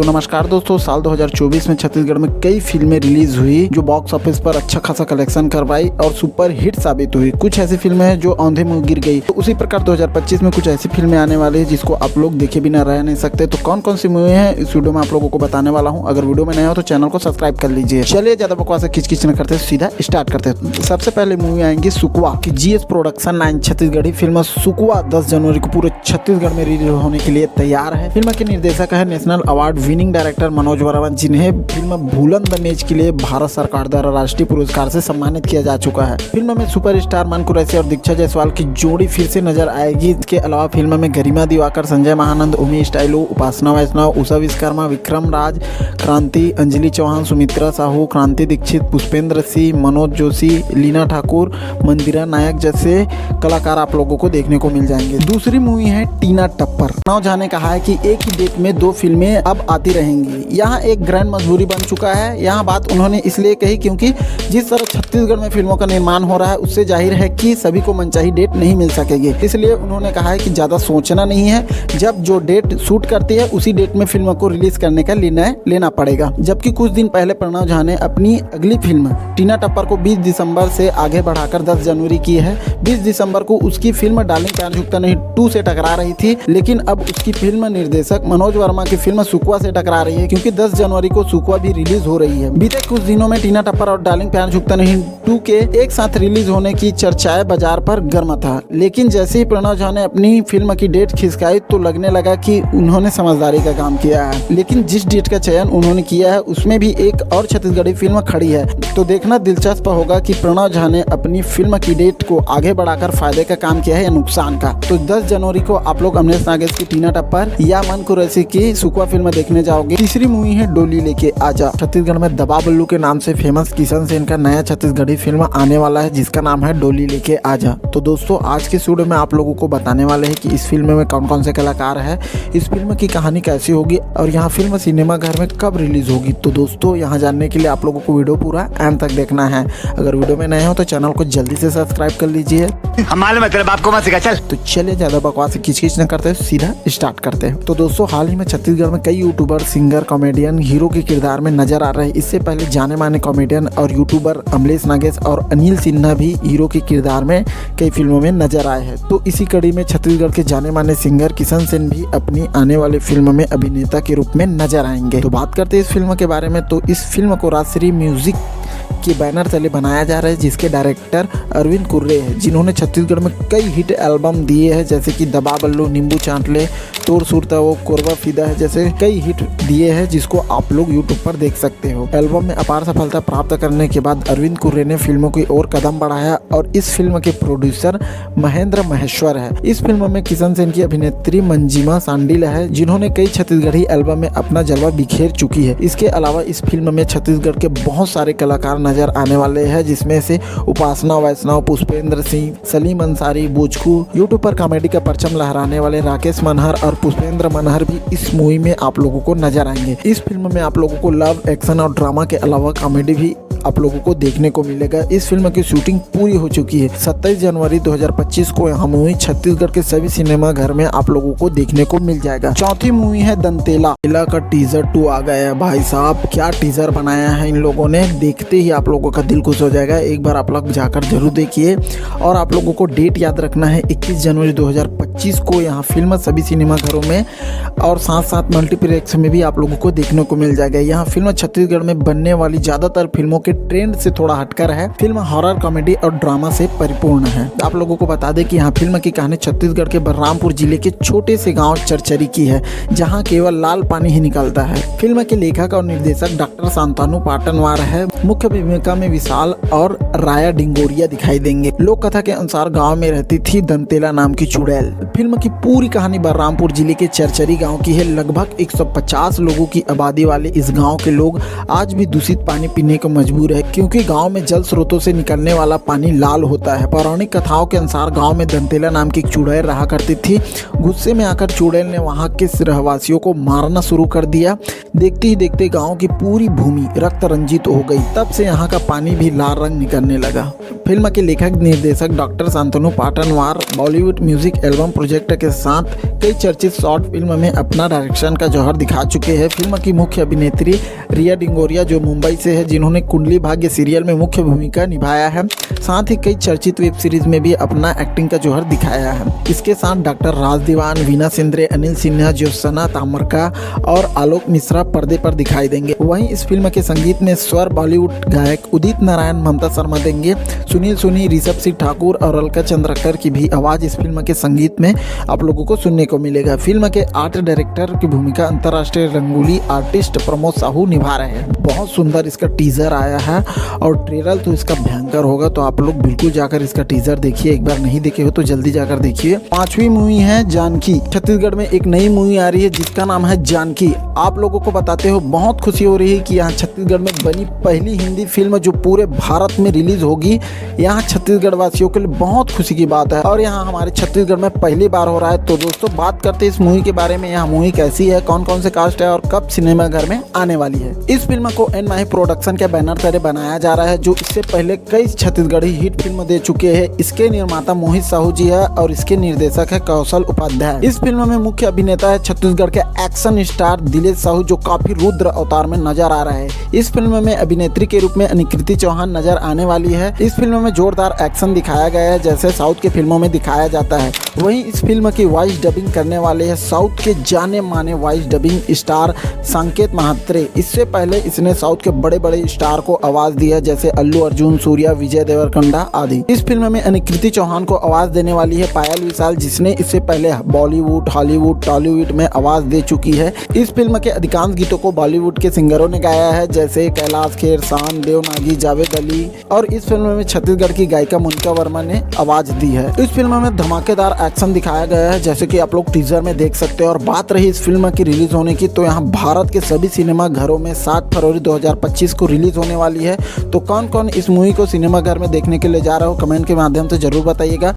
तो नमस्कार दोस्तों, साल 2024 में छत्तीसगढ़ में कई फिल्में रिलीज हुई जो बॉक्स ऑफिस पर अच्छा खासा कलेक्शन करवाई और सुपर हिट साबित हुई। कुछ ऐसी फिल्में हैं जो औंधे मुंह गिर गई। तो उसी प्रकार 2025 में कुछ ऐसी फिल्में आने वाली है जिसको आप लोग देखे बिना रह नहीं सकते। तो कौन कौन सी मूवी है इस वीडियो में आप लोगों को बताने वाला हूँ। अगर वीडियो में नया हो तो चैनल को सब्सक्राइब कर लीजिए। चलिए ज्यादा बकवास खिच न करते सीधा स्टार्ट करते हैं। सबसे पहले मूवी आएंगी सुकवा की GS प्रोडक्शन 9 छत्तीसगढ़ी फिल्म सुकवा 10 जनवरी को पूरे छत्तीसगढ़ में रिलीज होने के लिए तैयार है। फिल्म के निर्देशक है national award winning director Manoj Verma, जिन्हें फिल्म भूलन द मेज के लिए भारत सरकार द्वारा राष्ट्रीय पुरस्कार से सम्मानित किया जा चुका है। फिल्म में सुपरस्टार मन कुरैशी और दीक्षा जायसवाल की जोड़ी फिर से नजर आएगी। इसके अलावा फिल्म में गरिमा दिवाकर, संजय महानंद, उमेश स्टाइलो, उपासना वैष्णव, उषा विश्वकर्मा, विक्रम राज, क्रांति, अंजलि चौहान, सुमित्रा साहू, क्रांति दीक्षित, पुष्पेंद्र सिंह, मनोज जोशी, लीना ठाकुर, मंदिरा नायक जैसे कलाकार आप लोगों को देखने को मिल जाएंगे। दूसरी मूवी है टीना टप्पर। मनोज झा ने कहा है कि एक ही डेट में 2 फिल्में अब आती रहेंगी। यहाँ एक ग्रैंड मजबूरी बन चुका है। यहाँ बात उन्होंने इसलिए कही क्योंकि जिस तरह छत्तीसगढ़ में फिल्मों का निर्माण हो रहा है उससे जाहिर है कि सभी को मनचाही डेट नहीं मिल सकेगी। इसलिए उन्होंने कहा है कि ज़्यादा सोचना नहीं है, जब जो डेट सूट करती है उसी डेट में फिल्मों को रिलीज करने का निर्णय लेना पड़ेगा। जबकि कुछ दिन पहले प्रणव झा ने अपनी अगली फिल्म टीना टप्पर को 20 दिसंबर से आगे बढ़ाकर 10 जनवरी की है। 20 दिसंबर को उसकी फिल्म डार्लिंग प्यार झुकता नहीं 2 से टकरा रही थी, लेकिन अब उसकी फिल्म निर्देशक मनोज वर्मा की फिल्म सुकवा से टकरा रही है क्योंकि 10 जनवरी को सुकवा भी रिलीज हो रही है। बीते कुछ दिनों में टीना टप्पर और डार्लिंग प्यार झुकता नहीं 2 के एक साथ रिलीज होने की चर्चाएं बाजार पर गर्म था, लेकिन जैसे ही प्रणव झा ने अपनी फिल्म की डेट खिसकाई तो लगने लगा कि उन्होंने समझदारी का काम किया है। लेकिन जिस डेट का चयन उन्होंने किया है उसमें भी एक और छत्तीसगढ़ी फिल्म खड़ी है। तो देखना दिलचस्प होगा कि प्रणव झा ने अपनी फिल्म की डेट को आगे बढ़ाकर फायदे का काम किया है या नुकसान का। तो 10 जनवरी को आप लोग अमरीश नागेश की टीना टप्पर या मन कुरैशी की सुकवा फिल्म देखने जाओगे। तीसरी मूवी है डोली लेके आजा। छत्तीसगढ़ में दबा बल्लू के नाम से फेमस किशन सेन का नया छत्तीसगढ़ी फिल्म आने वाला है जिसका नाम है डोली लेके आजा। तो दोस्तों आज के वीडियो में आप लोगों को बताने वाले हैं कि इस फिल्म में कौन कौन से कलाकार है, इस फिल्म की कहानी कैसी होगी और यहाँ फिल्म सिनेमा घर में कब रिलीज होगी। तो दोस्तों यहाँ जानने के लिए आप लोगों को वीडियो पूरा एंड तक देखना है। अगर वीडियो में नए हो तो चैनल को जल्दी से सब्सक्राइब कर लीजिए। हमारे मतलब आपको मत सिखा चल। तो चलिए ज्यादा बकवास खिच न करते सीधा स्टार्ट करते हैं। तो दोस्तों हाल ही में छत्तीसगढ़ में कई यूट्यूबर, सिंगर, कॉमेडियन हीरो के किरदार में नजर आ रहे हैं। इससे पहले जाने माने कॉमेडियन और यूट्यूबर अमरीश नागेश और अनिल सिन्हा भी हीरो के किरदार में कई फिल्मों में नजर आए हैं। तो इसी कड़ी में छत्तीसगढ़ के जाने माने सिंगर किशन सेन भी अपनी आने वाली फिल्म में अभिनेता के रूप में नजर आएंगे। तो बात करते हैं इस फिल्म के बारे में। तो इस फिल्म को राजश्री म्यूजिक के बैनर तले बनाया जा रहा है जिसके डायरेक्टर अरविंद कुर्रे हैं, जिन्होंने छत्तीसगढ़ में कई हिट एल्बम दिए हैं जैसे कि दबा बल्लू, नींबू चांटले, तोर सुरता वो, कोरबा फिदा है जैसे कई हिट दिए हैं जिसको आप लोग यूट्यूब पर देख सकते हो। एल्बम में अपार सफलता प्राप्त करने के बाद अरविंद कुर्रे ने फिल्मों की ओर कदम बढ़ाया और इस फिल्म के प्रोड्यूसर महेंद्र महेश्वर है। इस फिल्म में किशन सेन की अभिनेत्री मंजिमा सांडिल है जिन्होंने कई छत्तीसगढ़ी एल्बम में अपना जलवा बिखेर चुकी है। इसके अलावा इस फिल्म में छत्तीसगढ़ के बहुत सारे कलाकार नजर आने वाले हैं जिसमें से उपासना वैष्णव, पुष्पेंद्र सिंह, सलीम अंसारी, बोचकू, यूट्यूब पर कॉमेडी का परचम लहराने वाले राकेश मनहर और पुष्पेंद्र मनहर भी इस मूवी में आप लोगों को नजर आएंगे। इस फिल्म में आप लोगों को लव, एक्शन और ड्रामा के अलावा कॉमेडी भी आप लोगों को देखने को मिलेगा। इस फिल्म की शूटिंग पूरी हो चुकी है। 27 जनवरी 2025 को यह मूवी छत्तीसगढ़ के सभी सिनेमा घर में आप लोगों को देखने को मिल जाएगा। चौथी मूवी है दंतेला। का टीजर 2 आ गया है। भाई साहब क्या टीजर बनाया है इन लोगों ने, देखते ही आप लोगों का दिल खुश हो जाएगा। एक बार आप लोग जाकर जरूर देखिए और आप लोगों को डेट याद रखना है 21 जनवरी 2025 को यहाँ फिल्म सभी सिनेमा घरों में और साथ साथ मल्टीप्लेक्स में भी आप लोगों को देखने को मिल जाएगा। यहाँ फिल्म छत्तीसगढ़ में बनने वाली ज्यादातर फिल्मों के ट्रेंड से थोड़ा हटकर है। फिल्म हॉरर, कॉमेडी और ड्रामा से परिपूर्ण है। आप लोगों को बता दें कि यहाँ फिल्म की कहानी छत्तीसगढ़ के बलरामपुर जिले के छोटे से गांव चरचरी की है जहां केवल लाल पानी ही निकलता है। फिल्म के लेखक और निर्देशक डॉक्टर शांतानु पाटनवार है। मुख्य भूमिका में विशाल और राया डिंगोरिया दिखाई देंगे। लोक कथा के अनुसार गाँव में रहती थी दंतेला नाम की चुड़ैल। फिल्म की पूरी कहानी बलरामपुर जिले के चरचरी गाँव की है। लगभग 150 लोगों की आबादी वाले इस गाँव के लोग आज भी दूषित पानी पीने को मजबूर मजबूर है क्योंकि गांव में जल स्रोतों से निकलने वाला पानी लाल होता है। पौराणिक कथाओं के अनुसार गांव में दंतेला नाम की एक चुड़ैल रहा करती थी। गुस्से में आकर चुड़ैल ने वहां के रहवासियों को मारना शुरू कर दिया। देखते ही देखते गांव की पूरी भूमि रक्त रंजित हो गई। तब से यहाँ का पानी भी लाल रंग निकलने लगा। फिल्म के लेखक निर्देशक doctor Shantanu Patanwar Bollywood music album project के साथ कई चर्चित शॉर्ट फिल्म में अपना डायरेक्शन का जौहर दिखा चुके हैं। फिल्म की मुख्य अभिनेत्री रिया डिंगोरिया जो मुंबई से है, जिन्होंने कुंडली भाग्य सीरियल में मुख्य भूमिका निभाया है। साथ ही कई चर्चित वेब सीरीज में भी अपना एक्टिंग का जौहर दिखाया है। इसके साथ डॉक्टर राज दीवान, वीना सिंद्रे, अनिल सिन्हा, ज्योत्सना ताम्रका और आलोक मिश्रा पर्दे पर दिखाई देंगे। वहीं इस फिल्म के संगीत में स्वर बॉलीवुड गायक उदित नारायण, ममता शर्मा देंगे। सुनील सोनी, ऋषभ सिंह ठाकुर और अलका चंद्रकर की भी आवाज इस फिल्म के संगीत में आप लोगों को सुनने को मिलेगा। फिल्म के आर्ट डायरेक्टर की भूमिका अंतर्राष्ट्रीय रंगोली आर्टिस्ट प्रमोद साहू निभा रहे हैं। बहुत सुंदर इसका टीजर आया है और ट्रेलर तो इसका भयंकर होगा, तो आप लोग बिल्कुल जाकर इसका टीजर देखिए। एक बार नहीं देखे हो तो जल्दी जाकर देखिए। 5वीं मूवी है जानकी। छत्तीसगढ़ में एक नई मूवी आ रही है जिसका नाम है जानकी। आप लोगों को बताते हो बहुत खुशी हो रही है कि यहाँ छत्तीसगढ़ में बनी पहली हिंदी फिल्म जो पूरे भारत में रिलीज होगी। यहाँ छत्तीसगढ़ वासियों के लिए बहुत खुशी की बात है और यहाँ हमारे छत्तीसगढ़ में पहली बार हो रहा है। तो दोस्तों बात करते हैं इस मूवी के बारे में। यहाँ मूवी कैसी है, कौन कौन से कास्ट है और कब सिनेमाघर में आने वाली है। इस फिल्म को एन माही प्रोडक्शन के बैनर तले बनाया जा रहा है, जो इससे पहले कई छत्तीसगढ़ी हिट फिल्म दे चुके हैं। इसके निर्माता मोहित साहू जी है और इसके निर्देशक है कौशल उपाध्याय। इस फिल्म में मुख्य अभिनेता है छत्तीसगढ़ के एक्शन स्टार दिलेश साहू, जो काफी रुद्र अवतार में नजर आ रहे हैं। इस फिल्म में अभिनेत्री के रूप में अनिकृति चौहान नजर आने वाली है। इस फिल्म में जोरदार एक्शन दिखाया गया है जैसे साउथ की फिल्मों में दिखाया जाता है। वहीं इस फिल्म की वॉइस डबिंग करने वाले हैं साउथ के जाने माने वॉइस डबिंग स्टार संकेत महात्रे। इससे पहले इसने साउथ के बड़े बड़े स्टार को आवाज दी है जैसे अल्लू अर्जुन, सूर्या, विजय देवरकोंडा आदि। इस फिल्म में अनिकृति चौहान को आवाज देने वाली है पायल विशाल, जिसने इससे पहले बॉलीवुड, हॉलीवुड, टॉलीवुड में आवाज दे चुकी है। इस फिल्म के अधिकांश गीतों को बॉलीवुड के सिंगरों ने गाया है जैसे कैलाश खेर, शान, देवनागी, जावेद अली और इस फिल्म में छत्तीसगढ़ की गायिका मोनिका वर्मा ने आवाज दी है। इस फिल्म में धमाकेदार एक्शन दिखाया गया है जैसे कि आप लोग टीजर में देख सकते हैं। और बात रही इस फिल्म की रिलीज होने की, तो यहाँ भारत के सभी सिनेमा घरों में 7 फरवरी 2025 को रिलीज होने वाली है। तो कौन कौन इस मूवी को सिनेमा घर में देखने के लिए जा रहा हो कमेंट के माध्यम से जरूर बताइएगा।